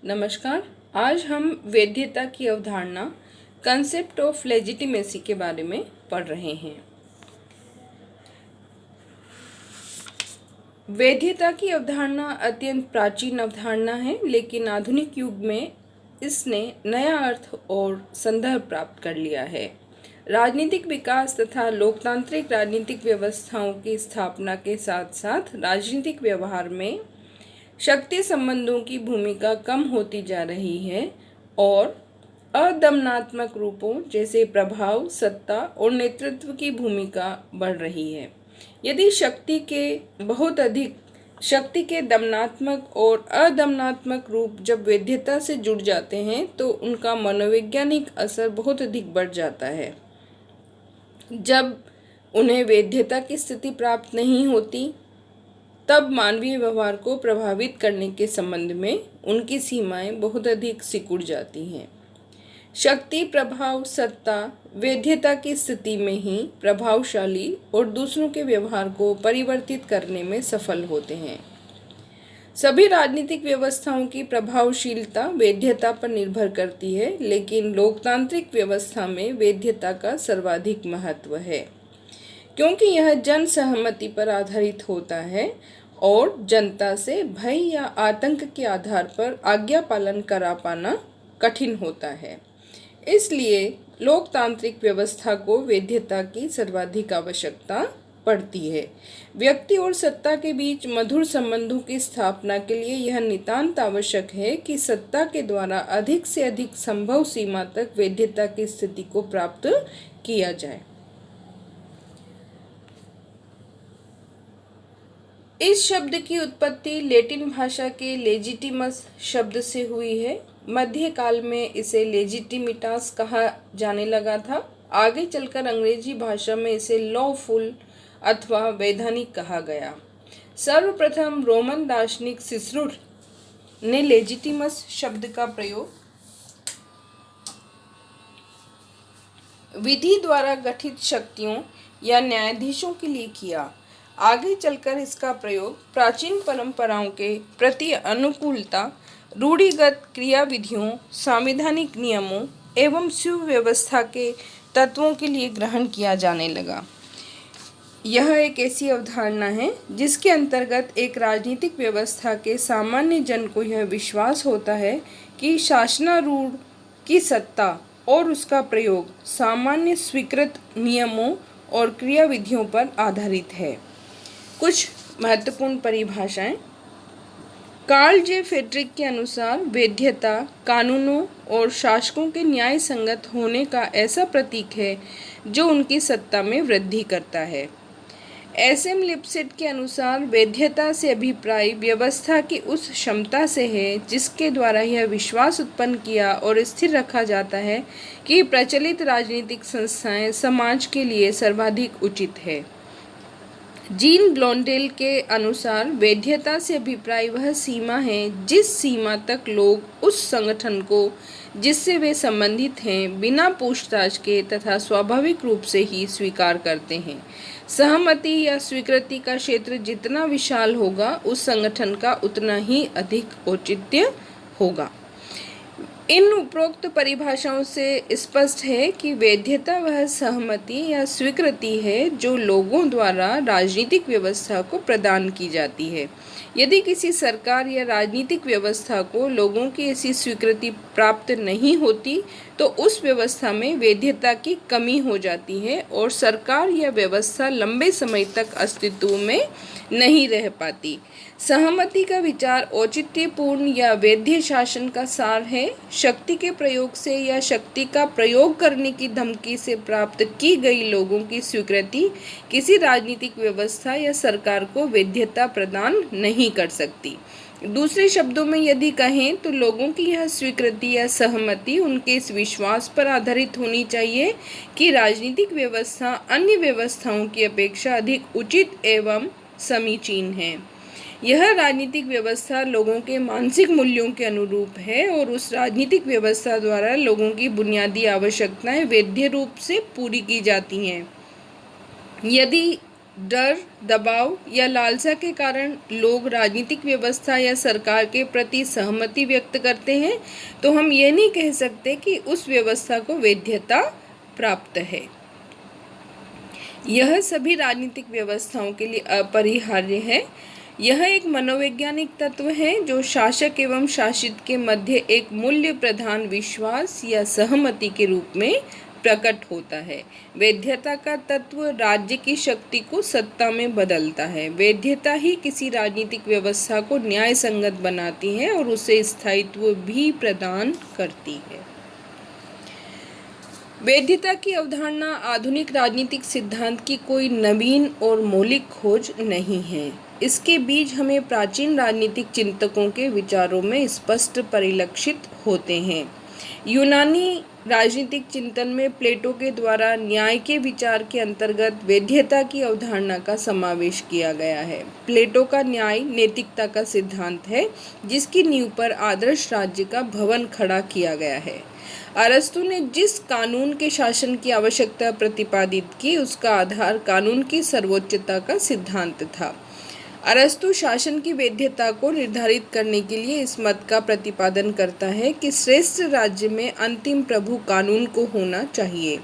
नमस्कार। आज हम वैधता की अवधारणा कंसेप्ट ऑफ लेजिटिमेसी के बारे में पढ़ रहे हैं। वैधता की अवधारणा अत्यंत प्राचीन अवधारणा है, लेकिन आधुनिक युग में इसने नया अर्थ और संदर्भ प्राप्त कर लिया है। राजनीतिक विकास तथा लोकतांत्रिक राजनीतिक व्यवस्थाओं की स्थापना के साथ साथ राजनीतिक व्यवहार में शक्ति संबंधों की भूमिका कम होती जा रही है और अदमनात्मक रूपों जैसे प्रभाव, सत्ता और नेतृत्व की भूमिका बढ़ रही है। यदि शक्ति के दमनात्मक और अदमनात्मक रूप जब वैधता से जुड़ जाते हैं तो उनका मनोवैज्ञानिक असर बहुत अधिक बढ़ जाता है। जब उन्हें वैधता की स्थिति प्राप्त नहीं होती, तब मानवीय व्यवहार को प्रभावित करने के संबंध में उनकी सीमाएं बहुत अधिक सिकुड़ जाती हैं। शक्ति, प्रभाव, सत्ता वैधता की स्थिति में ही प्रभावशाली और दूसरों के व्यवहार को परिवर्तित करने में सफल होते हैं। सभी राजनीतिक व्यवस्थाओं की प्रभावशीलता वैधता पर निर्भर करती है, लेकिन लोकतांत्रिक व्यवस्था में वैधता का सर्वाधिक महत्व है, क्योंकि यह जन सहमति पर आधारित होता है और जनता से भय या आतंक के आधार पर आज्ञा पालन करा पाना कठिन होता है। इसलिए लोकतांत्रिक व्यवस्था को वैधता की सर्वाधिक आवश्यकता पड़ती है। व्यक्ति और सत्ता के बीच मधुर संबंधों की स्थापना के लिए यह नितांत आवश्यक है कि सत्ता के द्वारा अधिक से अधिक संभव सीमा तक वैधता की स्थिति को प्राप्त किया जाए। इस शब्द की उत्पत्ति लैटिन भाषा के लेजिटिमस शब्द से हुई है। मध्यकाल में इसे लेजिटिमिटास कहा जाने लगा था। आगे चलकर अंग्रेजी भाषा में इसे लॉफुल अथवा वैधानिक कहा गया। सर्वप्रथम रोमन दार्शनिक सिसरुर ने लेजिटिमस शब्द का प्रयोग विधि द्वारा गठित शक्तियों या न्यायाधीशों के लिए किया। आगे चलकर इसका प्रयोग प्राचीन परंपराओं के प्रति अनुकूलता, रूढ़िगत क्रियाविधियों, संवैधानिक नियमों एवं सुव्यवस्था के तत्वों के लिए ग्रहण किया जाने लगा। यह एक ऐसी अवधारणा है जिसके अंतर्गत एक राजनीतिक व्यवस्था के सामान्य जन को यह विश्वास होता है कि शासनारूढ़ की सत्ता और उसका प्रयोग सामान्य स्वीकृत नियमों और क्रियाविधियों पर आधारित है। कुछ महत्वपूर्ण परिभाषाएं। कार्ल जे फेड्रिक के अनुसार वैधता कानूनों और शासकों के न्याय संगत होने का ऐसा प्रतीक है जो उनकी सत्ता में वृद्धि करता है। एसएम लिपसेट के अनुसार वैधता से अभिप्राय व्यवस्था की उस क्षमता से है जिसके द्वारा यह विश्वास उत्पन्न किया और स्थिर रखा जाता है कि प्रचलित राजनीतिक संस्थाएं समाज के लिए सर्वाधिक उचित है। जीन ब्लॉन्डेल के अनुसार वैधता से अभिप्राय वह सीमा है जिस सीमा तक लोग उस संगठन को जिससे वे संबंधित हैं बिना पूछताछ के तथा स्वाभाविक रूप से ही स्वीकार करते हैं। सहमति या स्वीकृति का क्षेत्र जितना विशाल होगा उस संगठन का उतना ही अधिक औचित्य होगा। इन उपरोक्त परिभाषाओं से स्पष्ट है कि वैधता वह सहमति या स्वीकृति है जो लोगों द्वारा राजनीतिक व्यवस्था को प्रदान की जाती है। यदि किसी सरकार या राजनीतिक व्यवस्था को लोगों की ऐसी स्वीकृति प्राप्त नहीं होती तो उस व्यवस्था में वैधता की कमी हो जाती है और सरकार या व्यवस्था लंबे समय तक अस्तित्व में नहीं रह पाती। सहमति का विचार औचित्यपूर्ण या वैध शासन का सार है। शक्ति के प्रयोग से या शक्ति का प्रयोग करने की धमकी से प्राप्त की गई लोगों की स्वीकृति किसी राजनीतिक व्यवस्था या सरकार को वैधता प्रदान नहीं कर सकती। दूसरे शब्दों में यदि कहें तो लोगों की यह स्वीकृति या सहमति उनके इस विश्वास पर आधारित होनी चाहिए कि राजनीतिक व्यवस्था अन्य व्यवस्थाओं की अपेक्षा अधिक उचित एवं समीचीन है। यह राजनीतिक व्यवस्था लोगों के मानसिक मूल्यों के अनुरूप है और उस राजनीतिक व्यवस्था द्वारा लोगों की बुनियादी आवश्यकताएं वैध रूप से पूरी की जाती हैं। यदि डर, दबाव या लालसा के कारण लोग राजनीतिक व्यवस्था या सरकार के प्रति सहमति व्यक्त करते हैं, तो हम ये नहीं कह सकते कि उस व्यवस्था को वैधता प्राप्त है। यह सभी राजनीतिक व्यवस्थाओं के लिए अपरिहार्य है। यह एक मनोवैज्ञानिक तत्व है जो शासक एवं शासित के मध्य एक मूल्य प्रधान विश्वास या सहमति के रूप में प्रकट होता है। वैधता का तत्व राज्य की शक्ति को सत्ता में बदलता है। वैधता ही किसी राजनीतिक व्यवस्था को न्याय संगत बनाती है और उसे स्थायित्व भी प्रदान करती है। वैधता की अवधारणा आधुनिक राजनीतिक सिद्धांत की कोई नवीन और मौलिक खोज नहीं है। इसके बीज हमें प्राचीन राजनीतिक चिंतकों के विचारों में स्पष्ट परिलक्षित होते हैं। यूनानी राजनीतिक चिंतन में प्लेटो के द्वारा न्याय के विचार के अंतर्गत वैधता की अवधारणा का समावेश किया गया है। प्लेटो का न्याय नैतिकता का सिद्धांत है, जिसकी नींव पर आदर्श राज्य का भवन खड़ा किया गया है। अरस्तु ने जिस कानून के शासन की आवश्यकता प्रतिपादित की, उसका आधार कानून की सर्वोच्चता का सिद्धांत था। अरस्तु शासन की वैधता को निर्धारित करने के लिए इस मत का प्रतिपादन करता है कि श्रेष्ठ राज्य में अंतिम प्रभु कानून को होना चाहिए,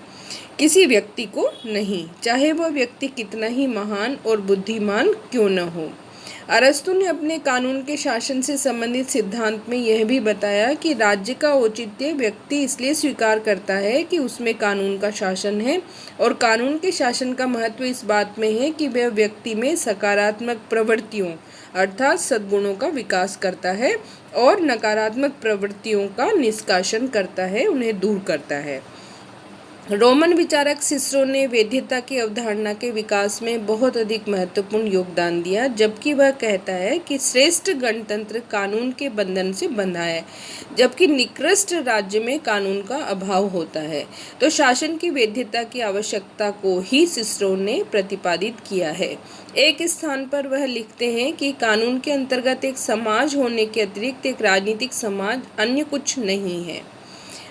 किसी व्यक्ति को नहीं, चाहे वह व्यक्ति कितना ही महान और बुद्धिमान क्यों न हो। अरस्तु ने अपने कानून के शासन से संबंधित सिद्धांत में यह भी बताया कि राज्य का औचित्य व्यक्ति इसलिए स्वीकार करता है कि उसमें कानून का शासन है, और कानून के शासन का महत्व इस बात में है कि वह व्यक्ति में सकारात्मक प्रवृत्तियों अर्थात सद्गुणों का विकास करता है और नकारात्मक प्रवृत्तियों का निष्कासन करता है, उन्हें दूर करता है। रोमन विचारक सिसरो ने वैधता की अवधारणा के विकास में बहुत अधिक महत्वपूर्ण योगदान दिया, जबकि वह कहता है कि श्रेष्ठ गणतंत्र कानून के बंधन से बंधा है, जबकि निकृष्ट राज्य में कानून का अभाव होता है। तो शासन की वैधता की आवश्यकता को ही सिसरो ने प्रतिपादित किया है। एक स्थान पर वह लिखते हैं कि कानून के अंतर्गत एक समाज होने के अतिरिक्त एक राजनीतिक समाज अन्य कुछ नहीं है।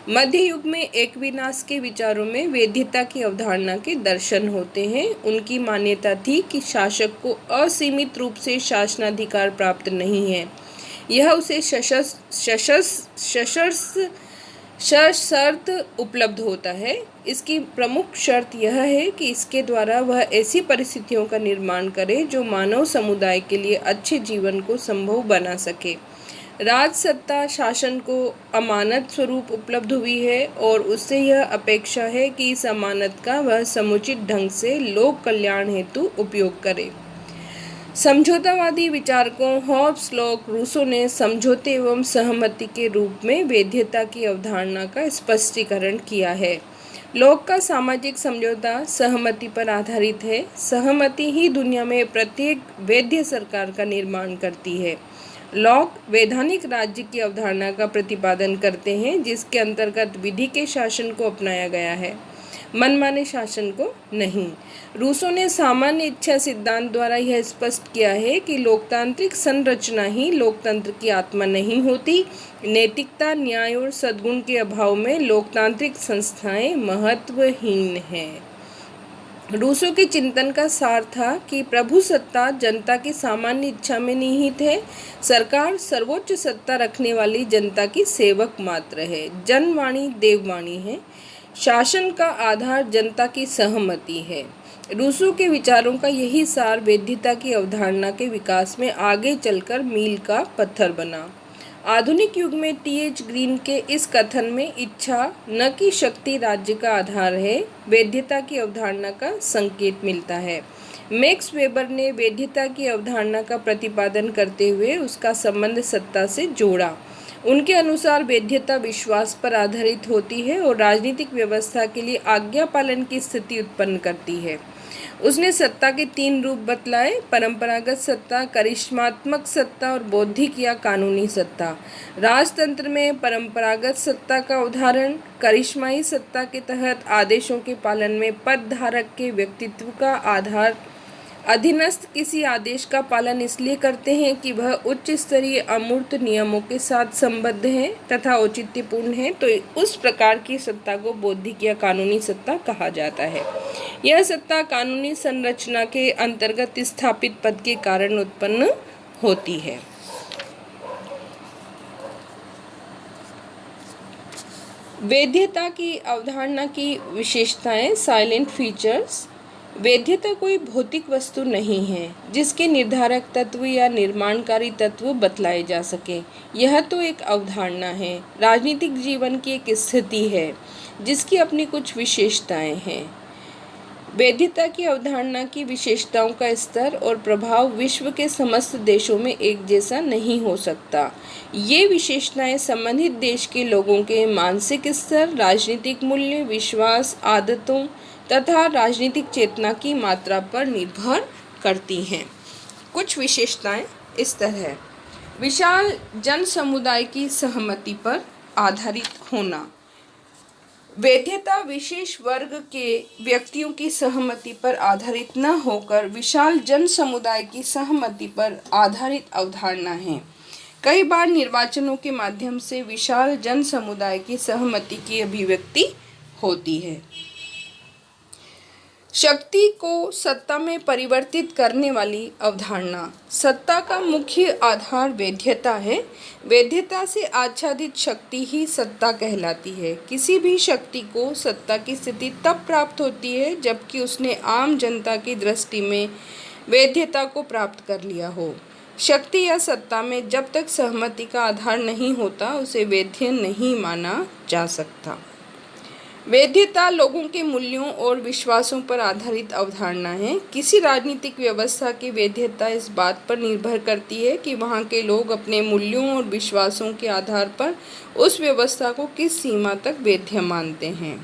मध्य युग में एक विनाश के विचारों में वैधता की अवधारणा के दर्शन होते हैं। उनकी मान्यता थी कि शासक को असीमित रूप से शासनाधिकार प्राप्त नहीं है, यह उसे सशर्त उपलब्ध होता है। इसकी प्रमुख शर्त यह है कि इसके द्वारा वह ऐसी परिस्थितियों का निर्माण करे जो मानव समुदाय के लिए अच्छे जीवन को संभव बना सके। राज सत्ता शासन को अमानत स्वरूप उपलब्ध हुई है और उससे यह अपेक्षा है कि इस अमानत का वह समुचित ढंग से लोक कल्याण हेतु उपयोग करे। समझौतावादी विचारकों हॉब्स, लॉक, रूसो ने समझौते एवं सहमति के रूप में वैधता की अवधारणा का स्पष्टीकरण किया है। लॉक का सामाजिक समझौता सहमति पर आधारित है। सहमति ही दुनिया में प्रत्येक वैध सरकार का निर्माण करती है। लॉक वैधानिक राज्य की अवधारणा का प्रतिपादन करते हैं, जिसके अंतर्गत विधि के शासन को अपनाया गया है, मनमाने शासन को नहीं। रूसो ने सामान्य इच्छा सिद्धांत द्वारा यह स्पष्ट किया है कि लोकतांत्रिक संरचना ही लोकतंत्र की आत्मा नहीं होती। नैतिकता, न्याय और सद्गुण के अभाव में लोकतांत्रिक संस्थाएं महत्वहीन हैं। रूसो के चिंतन का सार था कि प्रभु सत्ता जनता की सामान्य इच्छा में निहित है। सरकार सर्वोच्च सत्ता रखने वाली जनता की सेवक मात्र है। जनवाणी देववाणी है। शासन का आधार जनता की सहमति है। रूसो के विचारों का यही सार वैधता की अवधारणा के विकास में आगे चलकर मील का पत्थर बना। आधुनिक युग में टी.एच. ग्रीन के इस कथन में इच्छा न कि शक्ति राज्य का आधार है, वैधता की अवधारणा का संकेत मिलता है। मैक्स वेबर ने वैधता की अवधारणा का प्रतिपादन करते हुए उसका संबंध सत्ता से जोड़ा। उनके अनुसार वैधता विश्वास पर आधारित होती है और राजनीतिक व्यवस्था के लिए आज्ञा पालन की स्थिति उत्पन्न करती है। उसने सत्ता के 3 रूप बतलाए: परंपरागत सत्ता, करिश्मात्मक सत्ता और बौद्धिक या कानूनी सत्ता। राजतंत्र में परंपरागत सत्ता का उदाहरण करिश्माई सत्ता के तहत आदेशों के पालन में पद धारक के व्यक्तित्व का आधार। अधीनस्थ किसी आदेश का पालन इसलिए करते हैं कि वह उच्च स्तरीय अमूर्त नियमों के साथ संबद्ध है तथा औचित्यपूर्ण है, तो उस प्रकार की सत्ता को बौद्धिक या कानूनी सत्ता कहा जाता है। यह सत्ता कानूनी संरचना के अंतर्गत स्थापित पद के कारण उत्पन्न होती है। वैधता की अवधारणा की विशेषताएं, साइलेंट फीचर्स। वैधता कोई भौतिक वस्तु नहीं है जिसके निर्धारक तत्व या निर्माणकारी तत्व बतलाए जा सके। यह तो एक अवधारणा है, राजनीतिक जीवन की एक स्थिति है जिसकी अपनी कुछ विशेषताएं हैं। वैधता की अवधारणा की विशेषताओं का स्तर और प्रभाव विश्व के समस्त देशों में एक जैसा नहीं हो सकता। ये विशेषताएं संबंधित देश के लोगों के मानसिक स्तर, राजनीतिक मूल्य, विश्वास, आदतों तथा राजनीतिक चेतना की मात्रा पर निर्भर करती हैं। कुछ विशेषताएं इस तरह: विशाल जन समुदाय की सहमति पर आधारित होना। वैधता विशेष वर्ग के व्यक्तियों की सहमति पर आधारित न होकर विशाल जन समुदाय की सहमति पर आधारित अवधारणा है। कई बार निर्वाचनों के माध्यम से विशाल जन समुदाय की सहमति की अभिव्यक्ति होती है। शक्ति को सत्ता में परिवर्तित करने वाली अवधारणा। सत्ता का मुख्य आधार वैधता है। वैधता से आच्छादित शक्ति ही सत्ता कहलाती है। किसी भी शक्ति को सत्ता की स्थिति तब प्राप्त होती है जबकि उसने आम जनता की दृष्टि में वैधता को प्राप्त कर लिया हो। शक्ति या सत्ता में जब तक सहमति का आधार नहीं होता उसे वैध नहीं माना जा सकता। वैधता लोगों के मूल्यों और विश्वासों पर आधारित अवधारणा है। किसी राजनीतिक व्यवस्था की वैधता इस बात पर निर्भर करती है कि वहाँ के लोग अपने मूल्यों और विश्वासों के आधार पर उस व्यवस्था को किस सीमा तक वैध मानते हैं।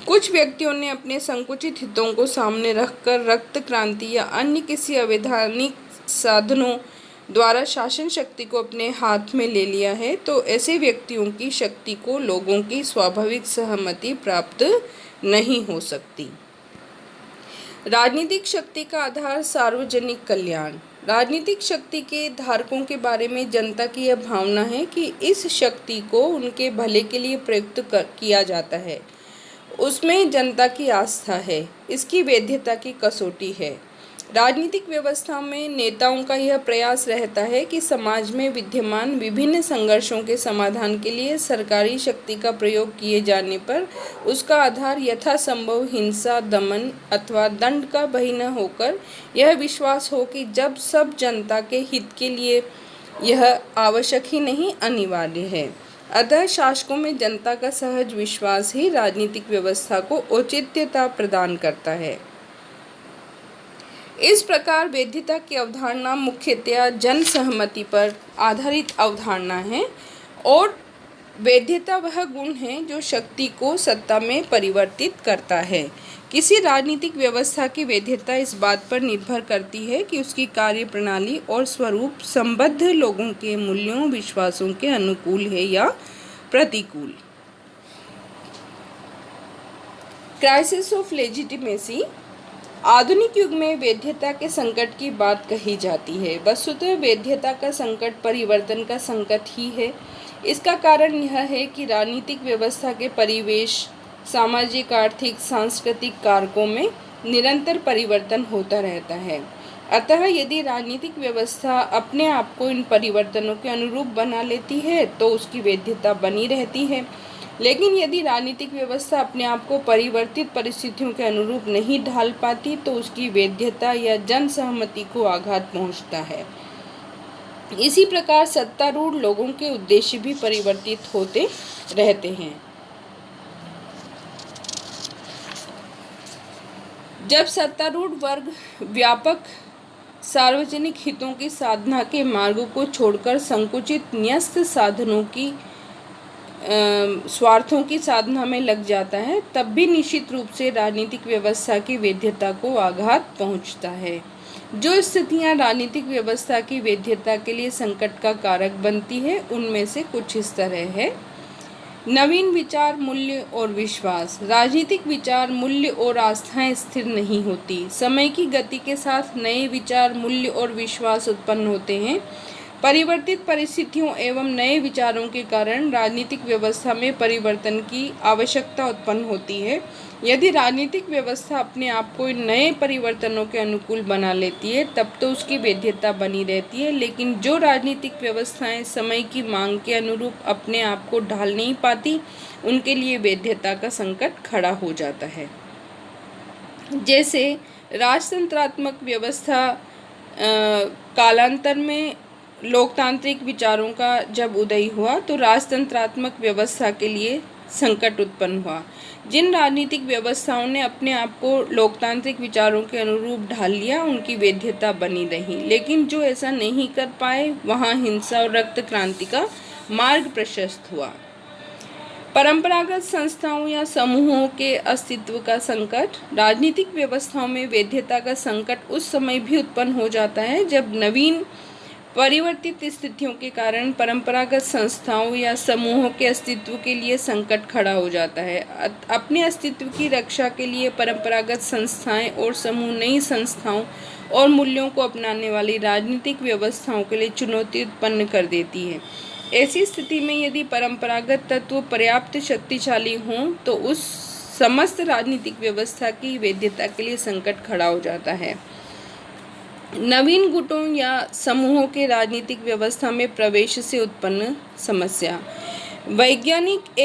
कुछ व्यक्तियों ने अपने संकुचित हितों को सामने रखकर रक्त क्रांति या अन्य किसी अवैधानिक साधनों द्वारा शासन शक्ति को अपने हाथ में ले लिया है, तो ऐसे व्यक्तियों की शक्ति को लोगों की स्वाभाविक सहमति प्राप्त नहीं हो सकती। राजनीतिक शक्ति का आधार सार्वजनिक कल्याण। राजनीतिक शक्ति के धारकों के बारे में जनता की यह भावना है कि इस शक्ति को उनके भले के लिए प्रयुक्त किया जाता है। उसमें जनता की आस्था है, इसकी वैधता की कसौटी है। राजनीतिक व्यवस्था में नेताओं का यह प्रयास रहता है कि समाज में विद्यमान विभिन्न संघर्षों के समाधान के लिए सरकारी शक्ति का प्रयोग किए जाने पर उसका आधार यथासंभव हिंसा, दमन अथवा दंड का बही न होकर यह विश्वास हो कि जब सब जनता के हित के लिए यह आवश्यक ही नहीं अनिवार्य है। अतः शासकों में जनता का सहज विश्वास ही राजनीतिक व्यवस्था को औचित्यता प्रदान करता है। इस प्रकार वैधता की अवधारणा मुख्यतया जन सहमति पर आधारित अवधारणा है और वैधता वह गुण है जो शक्ति को सत्ता में परिवर्तित करता है। किसी राजनीतिक व्यवस्था की वैधता इस बात पर निर्भर करती है कि उसकी कार्यप्रणाली और स्वरूप संबद्ध लोगों के मूल्यों, विश्वासों के अनुकूल है या प्रतिकूल। Crisis of legitimacy. आधुनिक युग में वैधता के संकट की बात कही जाती है। वस्तुतः वैधता का संकट परिवर्तन का संकट ही है। इसका कारण यह है कि राजनीतिक व्यवस्था के परिवेश, सामाजिक, आर्थिक, सांस्कृतिक कारकों में निरंतर परिवर्तन होता रहता है। अतः यदि राजनीतिक व्यवस्था अपने आप को इन परिवर्तनों के अनुरूप बना लेती है तो उसकी वैधता बनी रहती है। लेकिन यदि राजनीतिक व्यवस्था अपने आप को परिवर्तित परिस्थितियों के अनुरूप नहीं ढाल पाती तो उसकी वैधता या जन सहमति को आघात पहुंचता है। इसी प्रकार सत्तारूढ़ लोगों के उद्देश्य भी परिवर्तित होते रहते हैं। जब सत्तारूढ़ वर्ग व्यापक सार्वजनिक हितों की साधना के मार्ग को छोड़कर संकुचित न्यस्त साधनों की स्वार्थों की साधना में लग जाता है, तब भी निश्चित रूप से राजनीतिक व्यवस्था की वैधता को आघात पहुंचता है। जो स्थितियां राजनीतिक व्यवस्था की वैधता के लिए संकट का कारक बनती है उनमें से कुछ इस तरह है। नवीन विचार, मूल्य और विश्वास। राजनीतिक विचार, मूल्य और आस्थाएं स्थिर नहीं होती। समय की गति के साथ नए विचार, मूल्य और विश्वास उत्पन्न होते हैं। परिवर्तित परिस्थितियों एवं नए विचारों के कारण राजनीतिक व्यवस्था में परिवर्तन की आवश्यकता उत्पन्न होती है। यदि राजनीतिक व्यवस्था अपने आप को इन नए परिवर्तनों के अनुकूल बना लेती है तब तो उसकी वैधता बनी रहती है, लेकिन जो राजनीतिक व्यवस्थाएं समय की मांग के अनुरूप अपने आप को ढाल नहीं पाती, उनके लिए वैधता का संकट खड़ा हो जाता है। जैसे राजतंत्रात्मक व्यवस्था कालांतर में लोकतांत्रिक विचारों का जब उदय हुआ तो राजतंत्रात्मक व्यवस्था के लिए संकट उत्पन्न हुआ। जिन राजनीतिक व्यवस्थाओं ने अपने आप को लोकतांत्रिक विचारों के अनुरूप ढाल लिया, उनकी वैधता बनी रही, लेकिन जो ऐसा नहीं कर पाए वहाँ हिंसा और रक्त क्रांति का मार्ग प्रशस्त हुआ। परंपरागत संस्थाओं या समूहों के अस्तित्व का संकट। राजनीतिक व्यवस्थाओं में वैधता का संकट उस समय भी उत्पन्न हो जाता है जब नवीन परिवर्तित स्थितियों के कारण परंपरागत संस्थाओं या समूहों के अस्तित्व के लिए संकट खड़ा हो जाता है। अपने अस्तित्व की रक्षा के लिए परंपरागत संस्थाएं और समूह नई संस्थाओं और मूल्यों को अपनाने वाली राजनीतिक व्यवस्थाओं के लिए चुनौती उत्पन्न कर देती है। ऐसी स्थिति में यदि परंपरागत तत्व पर्याप्त शक्तिशाली हों तो उस समस्त राजनीतिक व्यवस्था की वैधता के लिए संकट खड़ा हो जाता है। नवीन गुटों या समूहों के राजनीतिक व्यवस्था में प्रवेश से उत्पन्न समस्या। वैज्ञानिक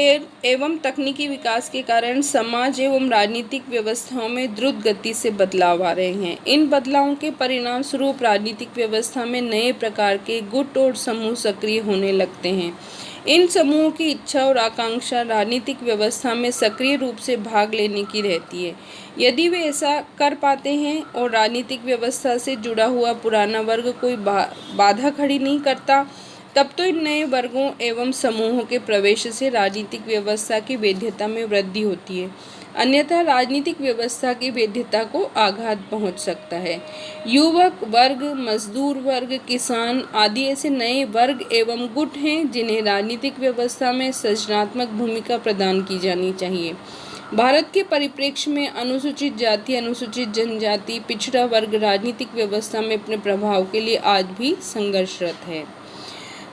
एवं तकनीकी विकास के कारण समाज एवं राजनीतिक व्यवस्थाओं में द्रुत गति से बदलाव आ रहे हैं। इन बदलावों के परिणाम स्वरूप राजनीतिक व्यवस्था में नए प्रकार के गुट और समूह सक्रिय होने लगते हैं। इन समूहों की इच्छा और आकांक्षा राजनीतिक व्यवस्था में सक्रिय रूप से भाग लेने की रहती है। यदि वे ऐसा कर पाते हैं और राजनीतिक व्यवस्था से जुड़ा हुआ पुराना वर्ग कोई बाधा खड़ी नहीं करता, तब तो इन नए वर्गों एवं समूहों के प्रवेश से राजनीतिक व्यवस्था की वैधता में वृद्धि होती है, अन्यथा राजनीतिक व्यवस्था की वैधता को आघात पहुंच सकता है। युवक वर्ग, मजदूर वर्ग, किसान आदि ऐसे नए वर्ग एवं गुट हैं जिन्हें राजनीतिक व्यवस्था में सृजनात्मक भूमिका प्रदान की जानी चाहिए। भारत के परिप्रेक्ष्य में अनुसूचित जाति, अनुसूचित जनजाति, पिछड़ा वर्ग राजनीतिक व्यवस्था में अपने प्रभाव के लिए आज भी संघर्षरत है।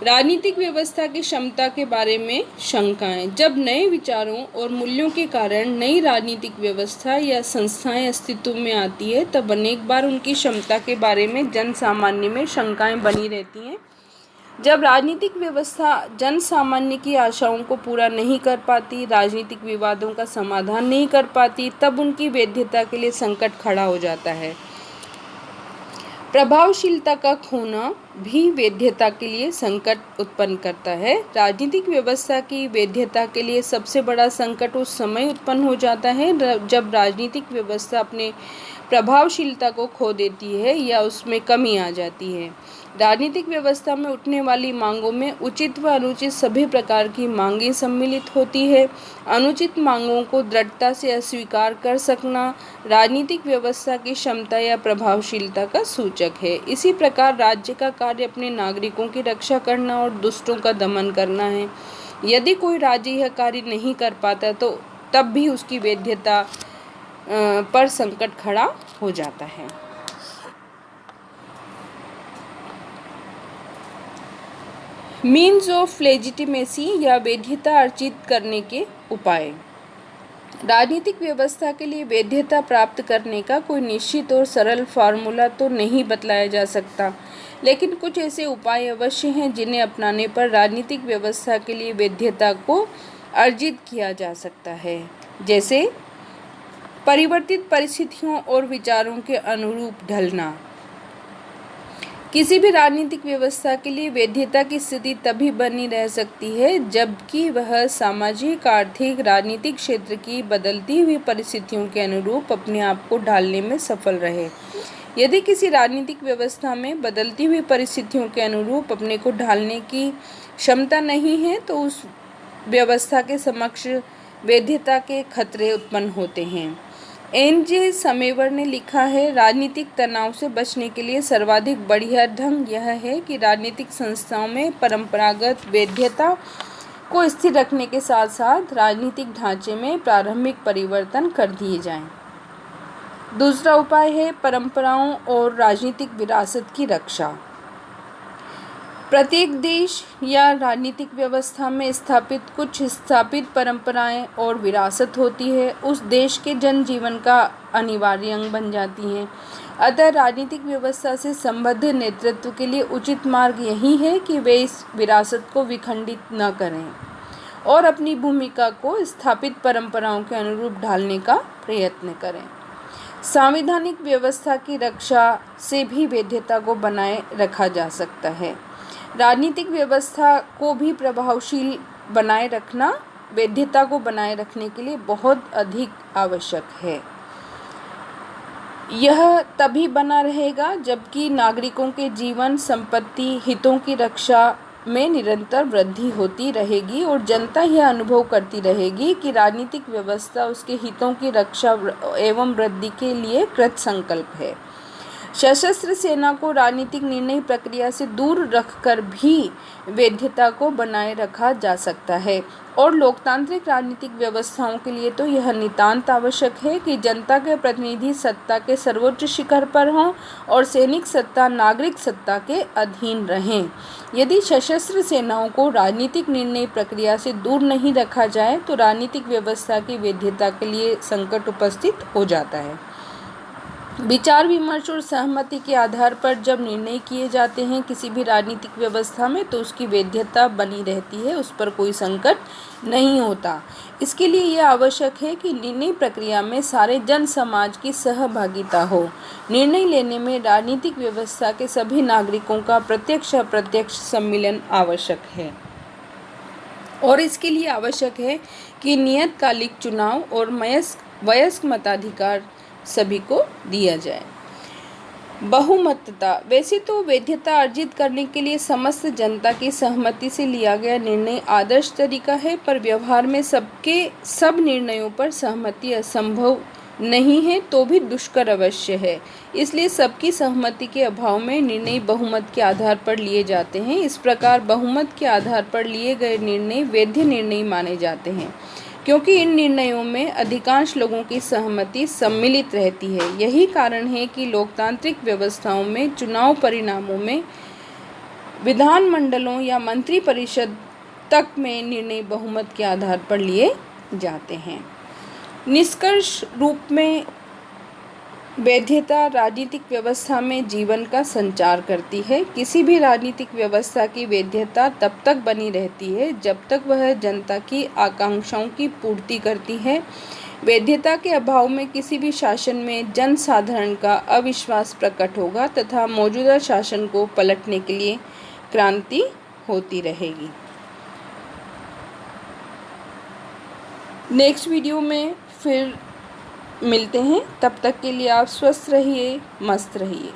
राजनीतिक व्यवस्था की क्षमता के बारे में शंकाएं। जब नए विचारों और मूल्यों के कारण नई राजनीतिक व्यवस्था या संस्थाएं अस्तित्व में आती है तब अनेक बार उनकी क्षमता के बारे में जन सामान्य में शंकाएं बनी रहती हैं। जब राजनीतिक व्यवस्था जन सामान्य की आशाओं को पूरा नहीं कर पाती, राजनीतिक विवादों का समाधान नहीं कर पाती, तब उनकी वैधता के लिए संकट खड़ा हो जाता है। प्रभावशीलता का खोना भी वैधता के लिए संकट उत्पन्न करता है। राजनीतिक व्यवस्था की वैधता के लिए सबसे बड़ा संकट उस समय उत्पन्न हो जाता है जब राजनीतिक व्यवस्था अपने प्रभावशीलता को खो देती है या उसमें कमी आ जाती है। राजनीतिक व्यवस्था में उठने वाली मांगों में उचित व अनुचित सभी प्रकार की मांगें सम्मिलित होती है। अनुचित मांगों को दृढ़ता से अस्वीकार कर सकना राजनीतिक व्यवस्था की क्षमता या प्रभावशीलता का सूचक है। इसी प्रकार राज्य का कार्य अपने नागरिकों की रक्षा करना और दुष्टों का दमन करना है। यदि कोई राज्य यह कार्य नहीं कर पाता तो तब भी उसकी वैधता पर संकट खड़ा हो जाता है। मीन्स ऑफ लेजिटिमेसी या वैधता अर्जित करने के उपाय। राजनीतिक व्यवस्था के लिए वैधता प्राप्त करने का कोई निश्चित और सरल फार्मूला तो नहीं बतलाया जा सकता, लेकिन कुछ ऐसे उपाय अवश्य हैं जिन्हें अपनाने पर राजनीतिक व्यवस्था के लिए वैधता को अर्जित किया जा सकता है। जैसे परिवर्तित परिस्थितियों और विचारों के अनुरूप ढलना। किसी भी राजनीतिक व्यवस्था के लिए वैधता की स्थिति तभी बनी रह सकती है जबकि वह सामाजिक, आर्थिक, राजनीतिक क्षेत्र की बदलती हुई परिस्थितियों के अनुरूप अपने आप को ढालने में सफल रहे। यदि किसी राजनीतिक व्यवस्था में बदलती हुई परिस्थितियों के अनुरूप अपने को ढालने की क्षमता नहीं है तो उस व्यवस्था के समक्ष वैधता के खतरे उत्पन्न होते हैं। एन.जे. समेवर ने लिखा है, राजनीतिक तनाव से बचने के लिए सर्वाधिक बढ़िया ढंग यह है कि राजनीतिक संस्थाओं में परंपरागत वैधता को स्थिर रखने के साथ साथ राजनीतिक ढांचे में प्रारंभिक परिवर्तन कर दिए जाएं। दूसरा उपाय है परंपराओं और राजनीतिक विरासत की रक्षा। प्रत्येक देश या राजनीतिक व्यवस्था में स्थापित कुछ स्थापित परंपराएं और विरासत होती है, उस देश के जनजीवन का अनिवार्य अंग बन जाती हैं। अतः राजनीतिक व्यवस्था से संबद्ध नेतृत्व के लिए उचित मार्ग यही है कि वे इस विरासत को विखंडित न करें और अपनी भूमिका को स्थापित परंपराओं के अनुरूप ढालने का प्रयत्न करें। संवैधानिक व्यवस्था की रक्षा से भी वैधता को बनाए रखा जा सकता है। राजनीतिक व्यवस्था को भी प्रभावशील बनाए रखना वैधता को बनाए रखने के लिए बहुत अधिक आवश्यक है। यह तभी बना रहेगा जबकि नागरिकों के जीवन, संपत्ति, हितों की रक्षा में निरंतर वृद्धि होती रहेगी और जनता यह अनुभव करती रहेगी कि राजनीतिक व्यवस्था उसके हितों की रक्षा एवं वृद्धि के लिए कृत संकल्प है। सशस्त्र सेना को राजनीतिक निर्णय प्रक्रिया से दूर रखकर भी वैधता को बनाए रखा जा सकता है और लोकतांत्रिक राजनीतिक व्यवस्थाओं के लिए तो यह नितांत आवश्यक है कि जनता के प्रतिनिधि सत्ता के सर्वोच्च शिखर पर हों और सैनिक सत्ता नागरिक सत्ता के अधीन रहें। यदि सशस्त्र सेनाओं को राजनीतिक निर्णय प्रक्रिया से दूर नहीं रखा जाए तो राजनीतिक व्यवस्था की वैधता के लिए संकट उपस्थित हो जाता है। विचार विमर्श और सहमति के आधार पर जब निर्णय किए जाते हैं किसी भी राजनीतिक व्यवस्था में तो उसकी वैधता बनी रहती है, उस पर कोई संकट नहीं होता। इसके लिए यह आवश्यक है कि निर्णय प्रक्रिया में सारे जन समाज की सहभागिता हो। निर्णय लेने में राजनीतिक व्यवस्था के सभी नागरिकों का प्रत्यक्ष अप्रत्यक्ष सम्मिलन आवश्यक है और इसके लिए आवश्यक है कि नियतकालिक चुनाव और वयस्क मताधिकार सभी को दिया जाए। बहुमतता। वैसे तो वैधता अर्जित करने के लिए समस्त जनता की सहमति से लिया गया निर्णय आदर्श तरीका है, पर व्यवहार में सब निर्णयों पर सहमति असंभव नहीं है तो भी दुष्कर अवश्य है। इसलिए सबकी सहमति के अभाव में निर्णय बहुमत के आधार पर लिए जाते हैं। इस प्रकार बहुमत के आधार पर लिए गए निर्णय वैध निर्णय माने जाते हैं क्योंकि इन निर्णयों में अधिकांश लोगों की सहमति सम्मिलित रहती है। यही कारण है कि लोकतांत्रिक व्यवस्थाओं में चुनाव परिणामों में विधानमंडलों या मंत्री परिषद तक में निर्णय बहुमत के आधार पर लिए जाते हैं। निष्कर्ष रूप में वैधता राजनीतिक व्यवस्था में जीवन का संचार करती है। किसी भी राजनीतिक व्यवस्था की वैधता तब तक बनी रहती है जब तक वह जनता की आकांक्षाओं की पूर्ति करती है। वैधता के अभाव में किसी भी शासन में जन साधारण का अविश्वास प्रकट होगा तथा मौजूदा शासन को पलटने के लिए क्रांति होती रहेगी। नेक्स्ट वीडियो में फिर मिलते हैं, तब तक के लिए आप स्वस्थ रहिए, मस्त रहिए।